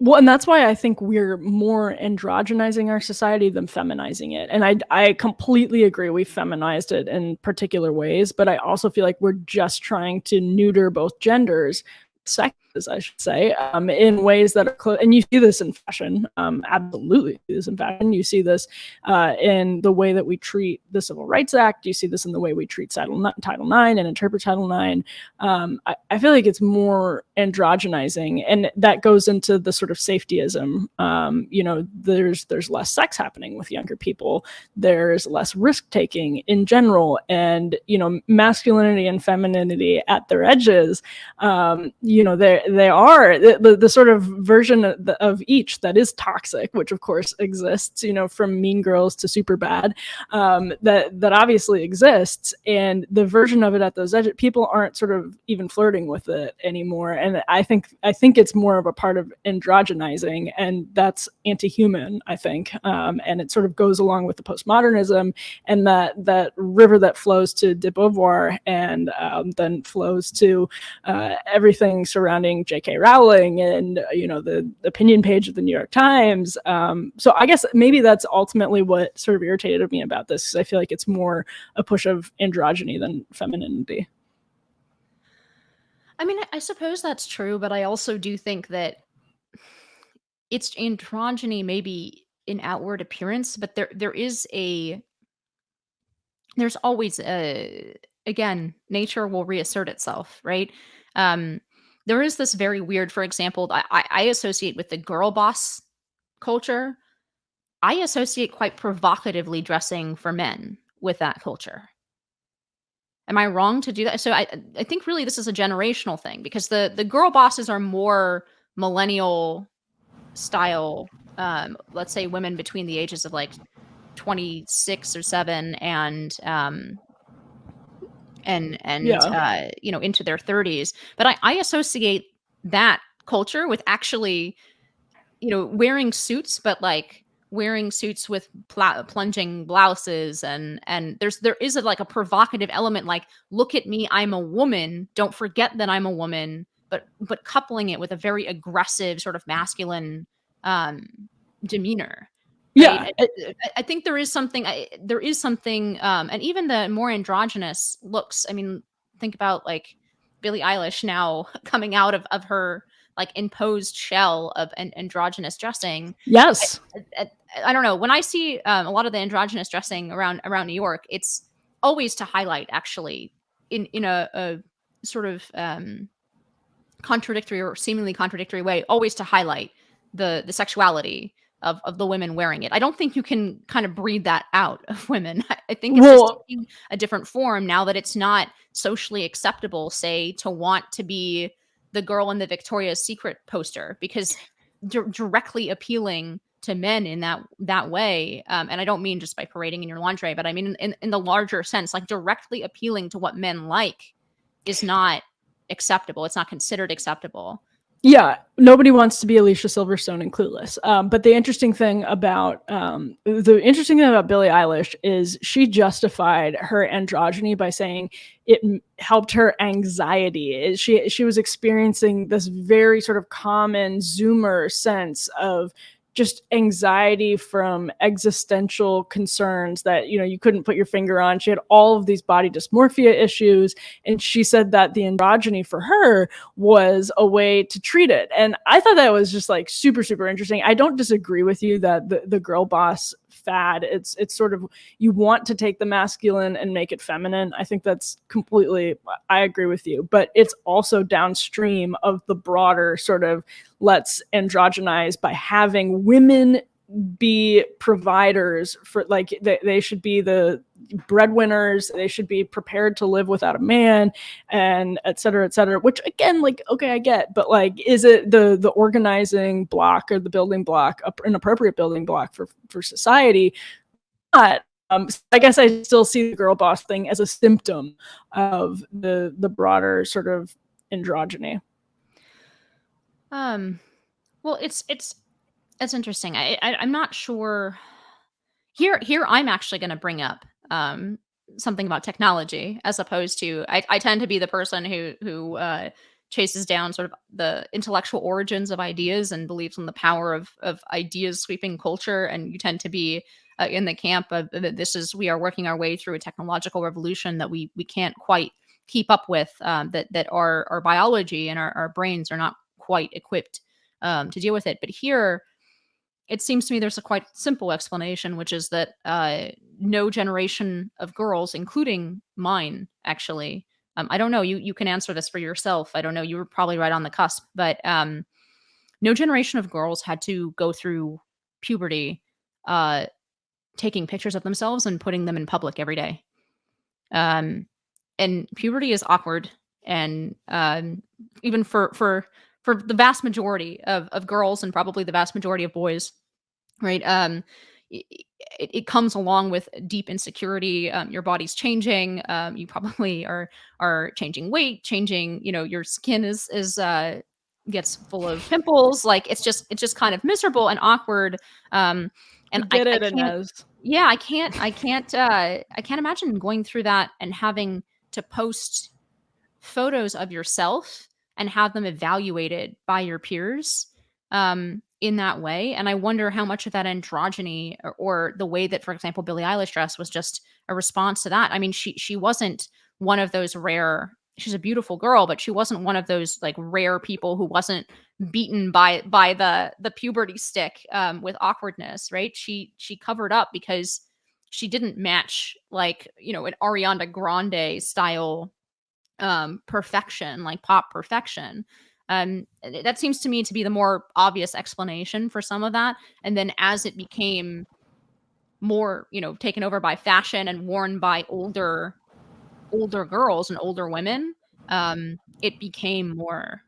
Well, and that's why I think we're more androgenizing our society than feminizing it. And I completely agree. We feminized it in particular ways, but I also feel like we're just trying to neuter both genders, sexes, I should say, in ways that are and you see this in fashion. Absolutely see this in fashion. You see this in the way that we treat the Civil Rights Act. You see this in the way we treat Title IX and interpret Title IX. I feel like it's more androgenizing, and that goes into the sort of safetyism. There's less sex happening with younger people. There's less risk taking in general, and masculinity and femininity at their edges. They are the sort of version of each that is toxic, which of course exists, from Mean Girls to Superbad, that obviously exists. And the version of it at those edges, people aren't sort of even flirting with it anymore. And I think it's more of a part of androgenizing, and that's anti-human, I think. And it sort of goes along with the postmodernism and that river that flows to de Beauvoir, and then flows to everything surrounding J.K. Rowling and the opinion page of the New York Times. So I guess maybe that's ultimately what sort of irritated me about this, because I feel like it's more a push of androgyny than femininity. I mean, I suppose that's true, but I also do think that it's androgyny maybe in outward appearance, but there's always again, nature will reassert itself, right? There is this very weird, for example, I associate with the Girlboss culture. I associate quite provocatively dressing for men with that culture. Am I wrong to do that? So I think really this is a generational thing, because the girl bosses are more millennial style. Let's say women between the ages of like 26 or 7 and into their 30s. But I associate that culture with actually, wearing suits, but like wearing suits with plunging blouses, and there is like a provocative element, like, look at me, I'm a woman, don't forget that I'm a woman, but coupling it with a very aggressive sort of masculine demeanor. Right? Yeah, I think there is something, and even the more androgynous looks. I mean, think about like Billie Eilish now coming out of her like imposed shell of androgynous dressing. Yes. I don't know. When I see a lot of the androgynous dressing around New York, it's always to highlight, actually, in a sort of contradictory or seemingly contradictory way, always to highlight the sexuality of the women wearing it. I don't think you can kind of breed that out of women. I think it's just taking a different form now that it's not socially acceptable, say, to want to be the girl in the Victoria's Secret poster, because directly appealing to men in that way, and I don't mean just by parading in your lingerie, but I mean in the larger sense, like directly appealing to what men like is not acceptable. It's not considered acceptable. Yeah, nobody wants to be Alicia Silverstone and Clueless. But the interesting thing about Billie Eilish is she justified her androgyny by saying it helped her anxiety. She was experiencing this very sort of common Zoomer sense of just anxiety from existential concerns that, you couldn't put your finger on. She had all of these body dysmorphia issues. And she said that the androgyny for her was a way to treat it. And I thought that was just like super, super interesting. I don't disagree with you that the girl boss fad, it's sort of, you want to take the masculine and make it feminine. I think that's completely, I agree with you, but it's also downstream of the broader sort of let's androgynize by having women be providers for, like, they should be the breadwinners, they should be prepared to live without a man, and et cetera, which again, like, okay, I get, but like, is it the organizing block or the building block, an appropriate building block for society? Not. I guess I still see the girl boss thing as a symptom of the broader sort of androgyny. Well, it's interesting. I'm not sure. Here I'm actually going to bring up something about technology, as opposed to, I tend to be the person who chases down sort of the intellectual origins of ideas and believes in the power of ideas sweeping culture, and you tend to be in the camp of we are working our way through a technological revolution that we can't quite keep up with, that our biology and our brains are not quite equipped to deal with it. But here, it seems to me there's a quite simple explanation, which is that no generation of girls, including mine, actually, I don't know, you can answer this for yourself. I don't know, you were probably right on the cusp, but no generation of girls had to go through puberty taking pictures of themselves and putting them in public every day. And puberty is awkward, and even for the vast majority of girls, and probably the vast majority of boys, right? It comes along with deep insecurity. Your body's changing. You probably are changing weight, changing. Your skin is gets full of pimples. Like, it's just kind of miserable and awkward. And I can't. Yeah, I can't imagine going through that and having to post photos of yourself and have them evaluated by your peers in that way. And I wonder how much of that androgyny or the way that, for example, Billie Eilish dressed was just a response to that. I mean, she wasn't one of those rare, she's a beautiful girl, but she wasn't one of those like rare people who wasn't beaten by the puberty stick with awkwardness, right? She covered up because she didn't match, like, an Ariana Grande style perfection, like pop perfection. That seems to me to be the more obvious explanation for some of that. And then as it became more, taken over by fashion and worn by older girls and older women, it became more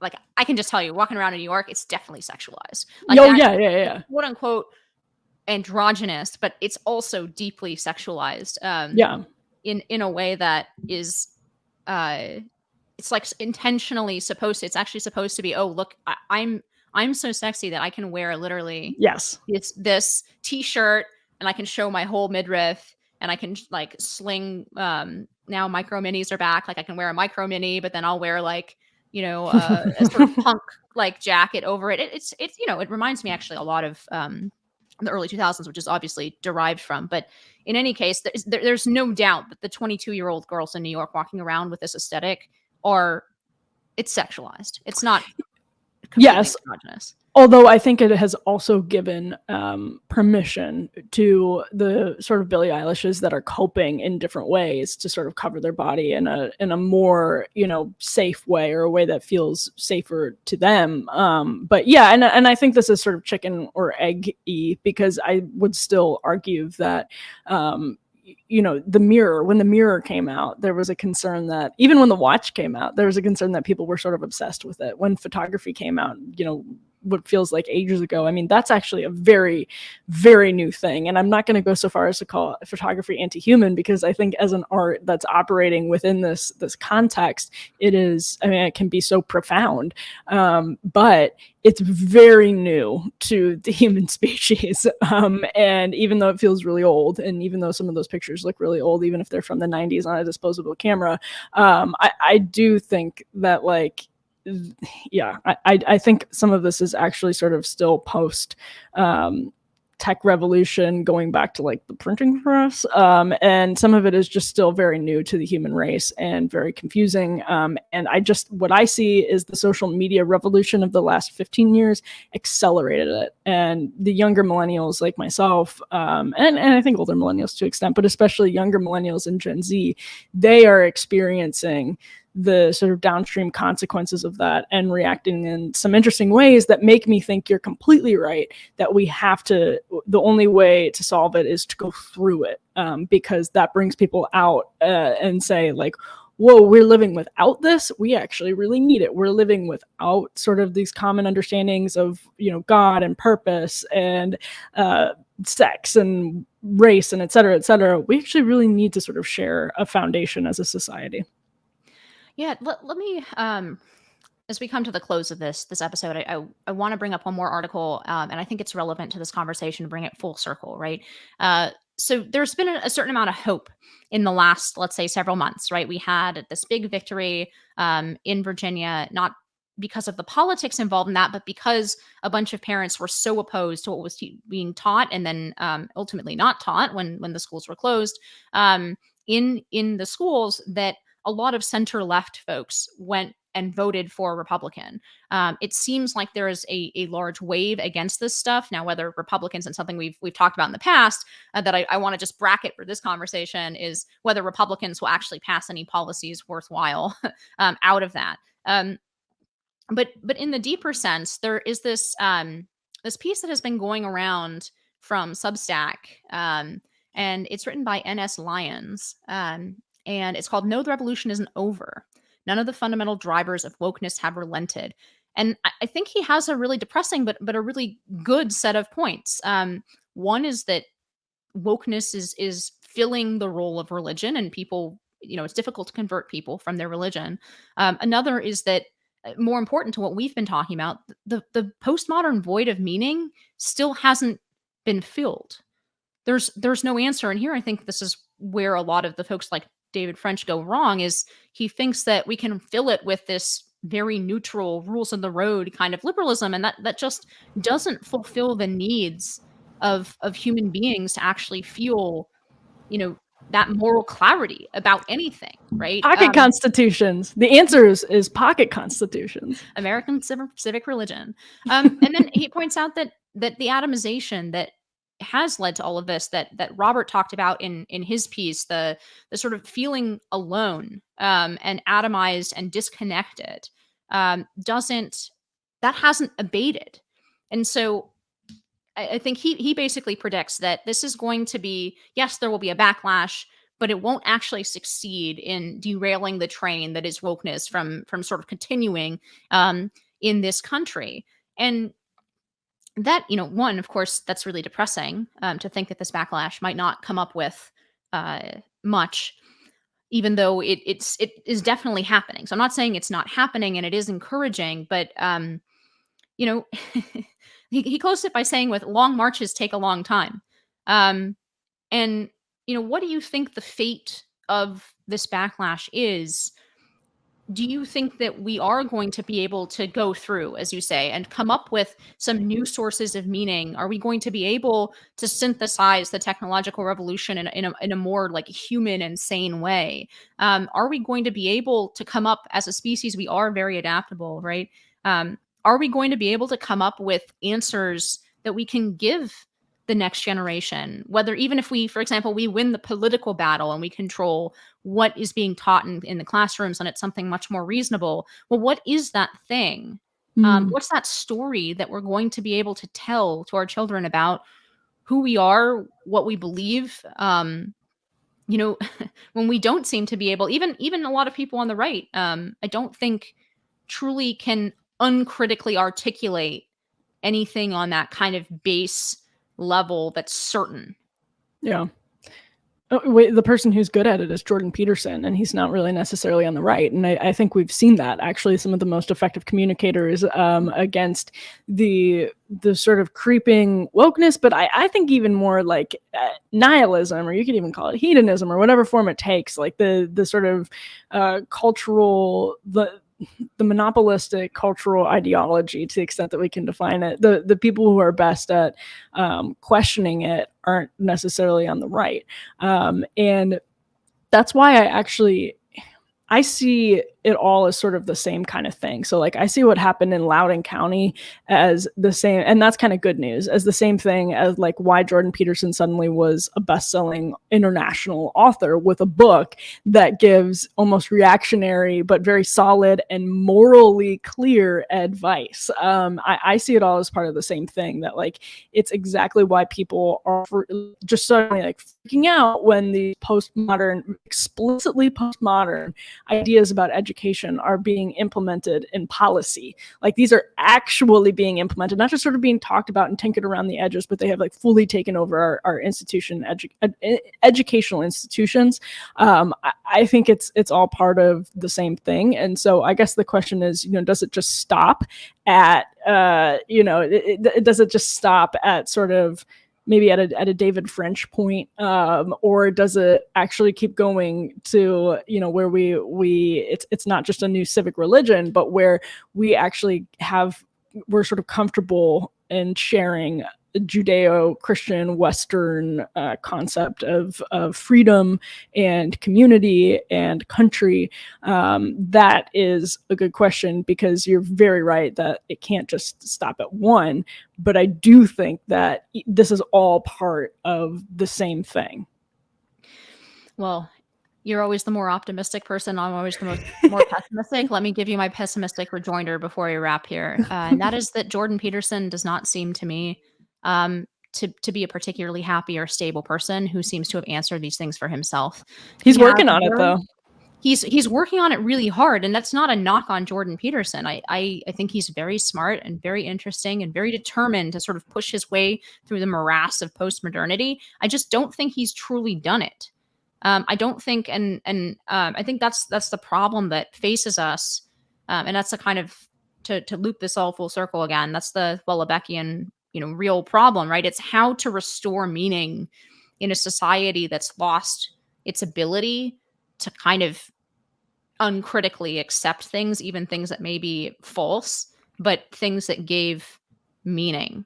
like, I can just tell you, walking around in New York, it's definitely sexualized. Like, yeah. Quote unquote androgynous, but it's also deeply sexualized. In a way that is it's like intentionally it's actually supposed to be, oh, look, I'm so sexy that I can wear literally this t-shirt and I can show my whole midriff, and I can like sling now micro minis are back, like I can wear a micro mini, but then I'll wear like a sort of punk like jacket over it. It's it reminds me actually a lot of the early 2000s, which is obviously derived from. But in any case, there's no doubt that the 22-year-old girls in New York walking around with this aesthetic it's sexualized. It's not completely androgynous. Although I think it has also given permission to the sort of Billie Eilishes that are coping in different ways to sort of cover their body in a more, you know, safe way, or a way that feels safer to them. But yeah, and I think this is sort of chicken or egg-y, because I would still argue that you know, when the mirror came out, there was a concern that, even when the watch came out, there was a concern that people were sort of obsessed with it. When photography came out, you know, what feels like ages ago, I mean, that's actually a very, very new thing. And I'm not going to go so far as to call photography anti-human, because I think as an art that's operating within this context, it is, I mean, it can be so profound, but it's very new to the human species. And even though it feels really old, and even though some of those pictures look really old, even if they're from the 90s on a disposable camera, I do think that, like, yeah, I think some of this is actually sort of still post tech revolution, going back to like the printing press, and some of it is just still very new to the human race and very confusing. And what I see is the social media revolution of the last 15 years accelerated it, and the younger millennials like myself, and I think older millennials to an extent, but especially younger millennials and Gen Z, they are experiencing the sort of downstream consequences of that and reacting in some interesting ways that make me think you're completely right, that the only way to solve it is to go through it, because that brings people out and say, like, whoa, we're living without this. We actually really need it. We're living without sort of these common understandings of, you know, God and purpose and sex and race and et cetera, et cetera. We actually really need to sort of share a foundation as a society. Yeah, let me as we come to the close of this episode, I want to bring up one more article, and I think it's relevant to this conversation to bring it full circle, right? So there's been a certain amount of hope in the last, let's say, several months, right? We had this big victory in Virginia, not because of the politics involved in that, but because a bunch of parents were so opposed to what was being taught, and then ultimately not taught when the schools were closed in the schools, that a lot of center-left folks went and voted for Republican. It seems like there is a large wave against this stuff now. Whether Republicans, and something we've talked about in the past, that I want to just bracket for this conversation, is whether Republicans will actually pass any policies worthwhile out of that. But in the deeper sense, there is this this piece that has been going around from Substack, and it's written by N.S. Lyons. And it's called "No, the Revolution Isn't Over. None of the fundamental drivers of wokeness have relented." And I think he has a really depressing but a really good set of points. One is that wokeness is filling the role of religion, and people, you know, it's difficult to convert people from their religion. Another is that, more important to what we've been talking about, the postmodern void of meaning still hasn't been filled. There's no answer. And here I think this is where a lot of the folks like David French go wrong, is he thinks that we can fill it with this very neutral, rules of the road kind of liberalism, and that just doesn't fulfill the needs of human beings to actually feel, you know, that moral clarity about anything, right? Pocket constitutions. The answer is pocket constitutions. American civic religion. And then he points out that the atomization that has led to all of this, that Robert talked about in his piece, the sort of feeling alone and atomized and disconnected, hasn't abated. And so I think he basically predicts that this is going to be, yes, there will be a backlash, but it won't actually succeed in derailing the train that is wokeness from sort of continuing in this country. And that, you know, one, of course, that's really depressing, to think that this backlash might not come up with much, even though it is definitely happening. So I'm not saying it's not happening, and it is encouraging, but you know, he closed it by saying, with long marches take a long time. And you know, what do you think the fate of this backlash is? Do you think that we are going to be able to go through, as you say, and come up with some new sources of meaning? Are we going to be able to synthesize the technological revolution in a more like human and sane way? Are we going to be able to come up as a species? We are very adaptable, right? are we going to be able to come up with answers that we can give the next generation, whether even if we, for example, we win the political battle and we control what is being taught in the classrooms and it's something much more reasonable. Well, what is that thing? What's that story that we're going to be able to tell to our children about who we are, what we believe? You know, when we don't seem to be able, even a lot of people on the right, I don't think truly can uncritically articulate anything on that kind of base level that's certain. Yeah. Wait, the person who's good at it is Jordan Peterson, and he's not really necessarily on the right. And I think we've seen that actually some of the most effective communicators against the sort of creeping wokeness, but I think even more like nihilism, or you could even call it hedonism, or whatever form it takes, like the sort of cultural, the monopolistic cultural ideology, to the extent that we can define it. The people who are best at questioning it aren't necessarily on the right. And that's why I see it all as sort of the same kind of thing. So like I see what happened in Loudoun County as the same, and that's kind of good news, as the same thing as like why Jordan Peterson suddenly was a best-selling international author with a book that gives almost reactionary but very solid and morally clear advice. I see it all as part of the same thing, that like it's exactly why people are just suddenly like freaking out when the explicitly postmodern ideas about education are being implemented in policy. Like these are actually being implemented, not just sort of being talked about and tinkered around the edges, but they have like fully taken over our educational institutions. I think it's all part of the same thing. And so I guess the question is, does it just stop at, does it just stop at sort of maybe at a David French point, or does it actually keep going to, where it's not just a new civic religion, but where we actually we're sort of comfortable in sharing Judeo-Christian Western concept of freedom and community and country? That is a good question, because you're very right that it can't just stop at one. But I do think that this is all part of the same thing. Well, you're always the more optimistic person. I'm always the more pessimistic. Let me give you my pessimistic rejoinder before we wrap here. And that is that Jordan Peterson does not seem to me to be a particularly happy or stable person who seems to have answered these things for himself. He's working on it, though. He's working on it really hard, and that's not a knock on Jordan Peterson. I think he's very smart and very interesting and very determined to sort of push his way through the morass of postmodernity. I just don't think he's truly done it. I don't think, and I think that's the problem that faces us, and that's the kind of to loop this all full circle again. That's the Welebeckian, real problem, right? It's how to restore meaning in a society that's lost its ability to kind of uncritically accept things, even things that may be false, but things that gave meaning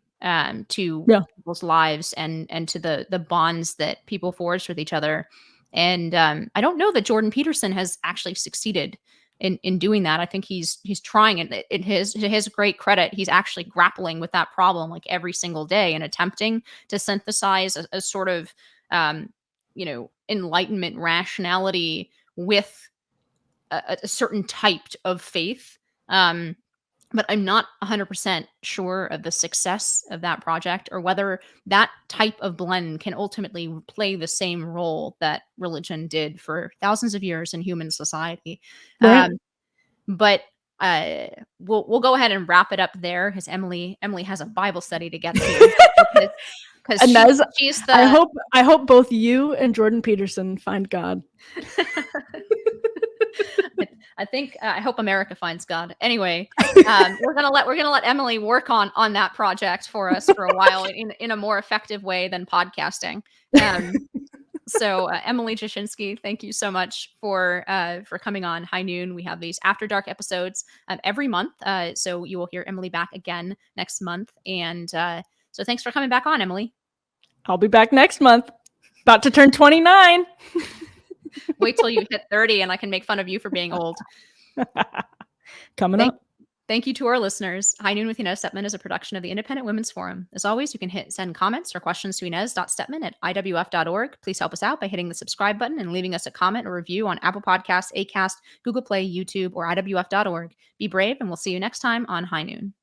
to people's lives and to the bonds that people forged with each other. And I don't know that Jordan Peterson has actually succeeded in doing that. I think he's trying it. To his great credit, he's actually grappling with that problem like every single day and attempting to synthesize a sort of Enlightenment rationality with a certain type of faith. But I'm not 100% sure of the success of that project, or whether that type of blend can ultimately play the same role that religion did for thousands of years in human society. Right. But we'll go ahead and wrap it up there, because Emily has a Bible study to get to. Because she's the. I hope both you and Jordan Peterson find God. I hope America finds God. Anyway, we're gonna let Emily work on that project for us for a while in a more effective way than podcasting. So Emily Jashinsky, thank you so much for coming on High Noon. We have these After Dark episodes every month, so you will hear Emily back again next month. And so thanks for coming back on, Emily. I'll be back next month. About to turn 29. Wait till you hit 30 and I can make fun of you for being old. Coming up. Thank you to our listeners. High Noon with Inez Stepman is a production of the Independent Women's Forum. As always, you can send comments or questions to inez.stepman@iwf.org. Please help us out by hitting the subscribe button and leaving us a comment or review on Apple Podcasts, Acast, Google Play, YouTube, or iwf.org. Be brave, and we'll see you next time on High Noon.